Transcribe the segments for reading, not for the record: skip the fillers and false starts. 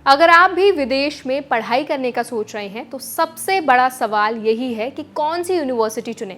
अगर आप भी विदेश में पढ़ाई करने का सोच रहे हैं तो सबसे बड़ा सवाल यही है कि कौन सी यूनिवर्सिटी चुनें।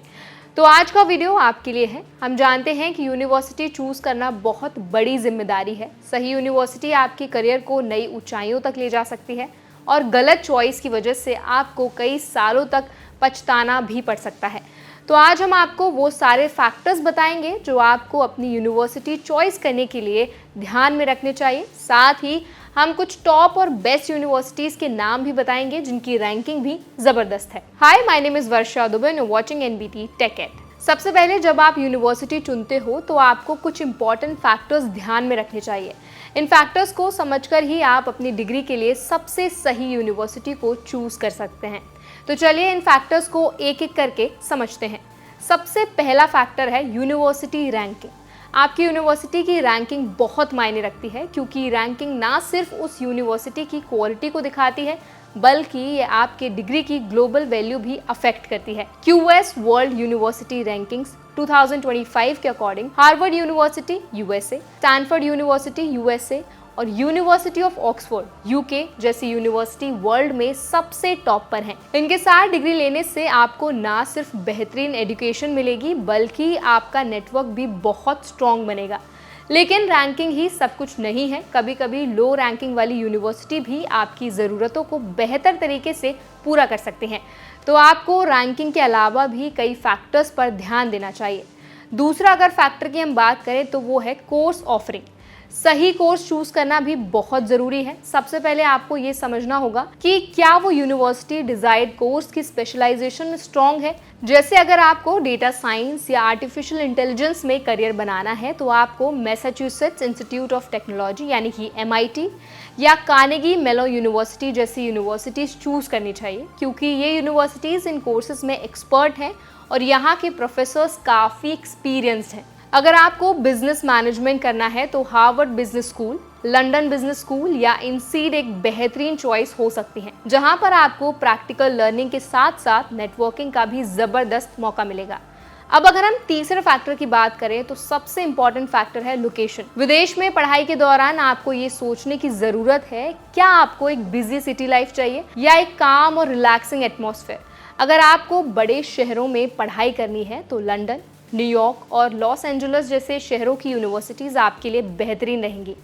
तो आज का वीडियो आपके लिए है। हम जानते हैं कि यूनिवर्सिटी चूज करना बहुत बड़ी जिम्मेदारी है। सही यूनिवर्सिटी आपके करियर को नई ऊंचाइयों तक ले जा सकती है और गलत चॉइस की वजह से आपको कई सालों तक पछताना भी पड़ सकता है। तो आज हम आपको वो सारे फैक्टर्स बताएंगे जो आपको अपनी यूनिवर्सिटी चॉइस करने के लिए ध्यान में रखने चाहिए। साथ ही हम कुछ टॉप और बेस्ट यूनिवर्सिटीज के नाम भी बताएंगे जिनकी रैंकिंग भी जबरदस्त है। Hi, my name is Varsha Dubey and watching NBT tech ed. सबसे पहले जब आप यूनिवर्सिटी चुनते हो तो आपको कुछ इंपॉर्टेंट फैक्टर्स ध्यान में रखने चाहिए। इन फैक्टर्स को समझकर ही आप अपनी डिग्री के लिए सबसे सही यूनिवर्सिटी को चूज कर सकते हैं। तो चलिए इन फैक्टर्स को एक एक करके समझते हैं। सबसे पहला फैक्टर है यूनिवर्सिटी रैंकिंग। आपकी यूनिवर्सिटी की रैंकिंग बहुत मायने रखती है, क्योंकि रैंकिंग ना सिर्फ उस यूनिवर्सिटी की क्वालिटी को दिखाती है बल्कि ये आपके डिग्री की ग्लोबल वैल्यू भी अफेक्ट करती है। क्यूएस वर्ल्ड यूनिवर्सिटी रैंकिंग्स 2025 के according Harvard university USA, Stanford university USA और यूनिवर्सिटी ऑफ ऑक्सफोर्ड यूके जैसी यूनिवर्सिटी वर्ल्ड में सबसे टॉप पर हैं। इनके साथ डिग्री लेने से आपको ना सिर्फ बेहतरीन एजुकेशन मिलेगी बल्कि आपका नेटवर्क भी बहुत स्ट्रॉन्ग बनेगा। लेकिन रैंकिंग ही सब कुछ नहीं है। कभी कभी लो रैंकिंग वाली यूनिवर्सिटी भी आपकी ज़रूरतों को बेहतर तरीके से पूरा कर सकते हैं। तो आपको रैंकिंग के अलावा भी कई फैक्टर्स पर ध्यान देना चाहिए। दूसरा अगर फैक्टर की हम बात करें तो वो है कोर्स ऑफरिंग। सही कोर्स चूज करना भी बहुत ज़रूरी है। सबसे पहले आपको ये समझना होगा कि क्या वो यूनिवर्सिटी डिजायर्ड कोर्स की स्पेशलाइजेशन में स्ट्रॉन्ग है। जैसे अगर आपको डेटा साइंस या आर्टिफिशियल इंटेलिजेंस में करियर बनाना है तो आपको मैसाचुसेट्स इंस्टीट्यूट ऑफ टेक्नोलॉजी यानी कि MIT या कार्नेगी मेलन यूनिवर्सिटी जैसी यूनिवर्सिटीज़ चूज़ करनी चाहिए, क्योंकि ये यूनिवर्सिटीज़ इन कोर्सेज में एक्सपर्ट हैं और यहाँ के प्रोफेसर्स काफ़ी एक्सपीरियंस्ड हैं। अगर आपको बिजनेस मैनेजमेंट करना है तो Harvard business school, London business school या इनसीड एक बेहतरीन चॉइस हो सकती है, जहां पर आपको प्रैक्टिकल लर्निंग के साथ साथ नेटवर्किंग का भी ज़बरदस्त मौका मिलेगा। अब अगर हम तीसरे फैक्टर की बात करें तो सबसे इंपॉर्टेंट फैक्टर है लोकेशन। विदेश में पढ़ाई के दौरान आपको ये सोचने की ज़रूरत है, क्या आपको एक बिजी सिटी लाइफ चाहिए या एक काम और रिलैक्सिंग एटमॉस्फेयर। अगर आपको बड़े शहरों में पढ़ाई करनी है तो लंदन, न्यूयॉर्क और लॉस एंजलिस जैसे शहरों की यूनिवर्सिटीज़ आपके लिए बेहतरीन रहेंगी।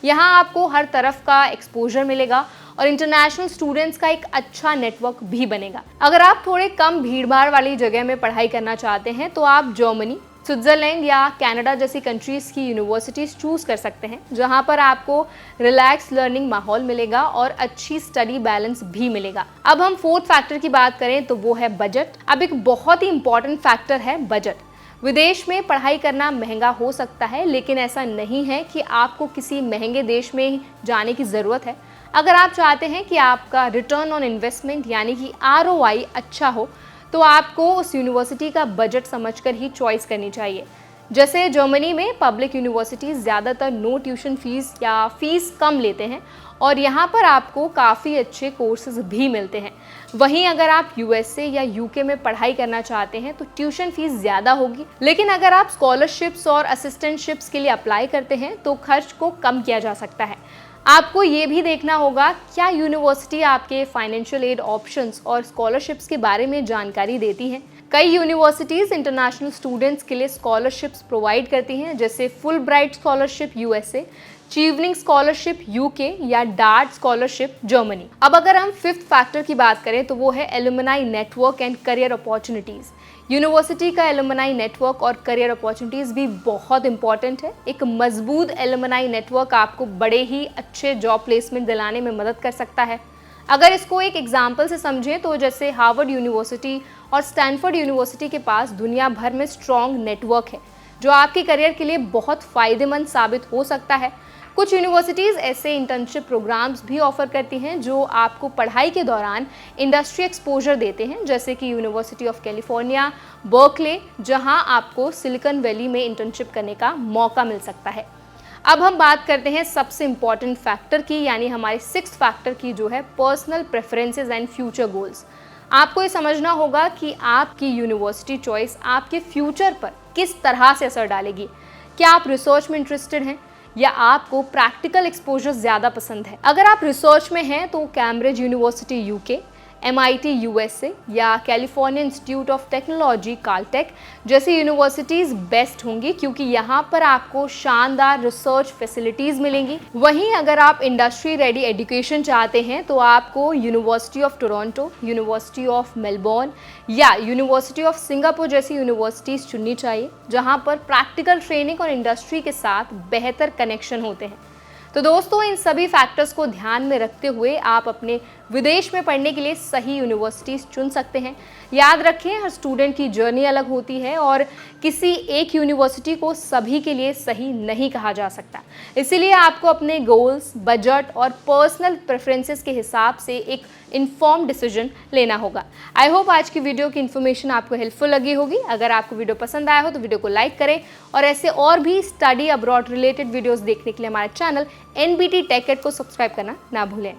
यहाँ आपको हर तरफ का एक्सपोजर मिलेगा और इंटरनेशनल स्टूडेंट्स का एक अच्छा नेटवर्क भी बनेगा। अगर आप थोड़े कम भीड़भाड़ वाली जगह में पढ़ाई करना चाहते हैं तो आप जर्मनी, स्विट्जरलैंड या कनाडा जैसी कंट्रीज़ की यूनिवर्सिटीज़ चूज़ कर सकते हैं, जहाँ पर आपको रिलैक्स लर्निंग माहौल मिलेगा और अच्छी स्टडी बैलेंस भी मिलेगा। अब हम फोर्थ फैक्टर की बात करें तो वो है बजट। अब एक बहुत ही इंपॉर्टेंट फैक्टर है बजट। विदेश में पढ़ाई करना महंगा हो सकता है, लेकिन ऐसा नहीं है कि आपको किसी महंगे देश में जाने की ज़रूरत है। अगर आप चाहते हैं कि आपका रिटर्न ऑन इन्वेस्टमेंट यानी कि ROI अच्छा हो तो आपको उस यूनिवर्सिटी का बजट समझकर ही चॉइस करनी चाहिए। जैसे जर्मनी में पब्लिक यूनिवर्सिटीज़ ज़्यादातर नो ट्यूशन फीस या फीस कम लेते हैं और यहाँ पर आपको काफ़ी अच्छे कोर्सेज भी मिलते हैं। वहीं अगर आप USA या UK में पढ़ाई करना चाहते हैं तो ट्यूशन फीस ज़्यादा होगी, लेकिन अगर आप स्कॉलरशिप्स और असिस्टेंटशिप्स के लिए अप्लाई करते हैं तो खर्च को कम किया जा सकता है। आपको ये भी देखना होगा क्या यूनिवर्सिटी आपके फाइनेंशियल एड ऑप्शंस और स्कॉलरशिप्स के बारे में जानकारी देती हैं। कई यूनिवर्सिटीज़ इंटरनेशनल स्टूडेंट्स के लिए स्कॉलरशिप्स प्रोवाइड करती हैं, जैसे full bright scholarship USA, Chevening scholarship UK या डार्ट स्कॉलरशिप जर्मनी। अब अगर हम फिफ्थ फैक्टर की बात करें तो वो है alumni network and career opportunities. University का एलुमनाई नेटवर्क और करियर अपॉर्चुनिटीज़ भी बहुत इंपॉर्टेंट है। एक मजबूत एलुमनाई नेटवर्क आपको बड़े ही अच्छे जॉब प्लेसमेंट दिलाने में मदद कर सकता है। अगर इसको एक एग्जाम्पल से समझें तो जैसे हार्वर्ड यूनिवर्सिटी और स्टैनफोर्ड यूनिवर्सिटी के पास दुनिया भर में स्ट्रॉन्ग नेटवर्क है जो आपके करियर के लिए बहुत फ़ायदेमंद साबित हो सकता है। कुछ यूनिवर्सिटीज़ ऐसे इंटर्नशिप प्रोग्राम्स भी ऑफर करती हैं जो आपको पढ़ाई के दौरान इंडस्ट्री एक्सपोजर देते हैं, जैसे कि यूनिवर्सिटी ऑफ कैलिफोर्निया बर्कले, जहां आपको सिलिकॉन वैली में इंटर्नशिप करने का मौका मिल सकता है। अब हम बात करते हैं सबसे इम्पॉर्टेंट फैक्टर की, यानी हमारे सिक्स्थ फैक्टर की, जो है personal preferences and future goals. आपको ये समझना होगा कि आपकी यूनिवर्सिटी चॉइस आपके फ्यूचर पर किस तरह से असर डालेगी। क्या आप रिसर्च में इंटरेस्टेड हैं? या आपको प्रैक्टिकल एक्सपोजर ज़्यादा पसंद है। अगर आप रिसर्च में हैं तो Cambridge university UK, MIT USA या कैलिफोर्निया इंस्टीट्यूट ऑफ टेक्नोलॉजी काल्टेक जैसी यूनिवर्सिटीज़ बेस्ट होंगी, क्योंकि यहाँ पर आपको शानदार रिसर्च फैसिलिटीज़ मिलेंगी। वहीं अगर आप इंडस्ट्री रेडी एजुकेशन चाहते हैं तो आपको university of Toronto, university of Melbourne या यूनिवर्सिटी ऑफ सिंगापुर जैसी यूनिवर्सिटीज़ चुननी चाहिए, जहाँ पर प्रैक्टिकल ट्रेनिंग और इंडस्ट्री के साथ बेहतर कनेक्शन होते हैं। तो दोस्तों, इन सभी फैक्टर्स को ध्यान में रखते हुए आप अपने विदेश में पढ़ने के लिए सही यूनिवर्सिटीज़ चुन सकते हैं। याद रखें, हर स्टूडेंट की जर्नी अलग होती है और किसी एक यूनिवर्सिटी को सभी के लिए सही नहीं कहा जा सकता। इसीलिए आपको अपने गोल्स, बजट और पर्सनल प्रेफरेंसेस के हिसाब से एक इन्फॉर्म डिसीजन लेना होगा। आई होप आज की वीडियो की इन्फॉर्मेशन आपको हेल्पफुल लगी होगी। अगर आपको वीडियो पसंद आया हो तो वीडियो को लाइक करें और ऐसे और भी स्टडी अब्रॉड रिलेटेड वीडियोस देखने के लिए हमारे चैनल NBT Tech Ed को सब्सक्राइब करना ना भूलें।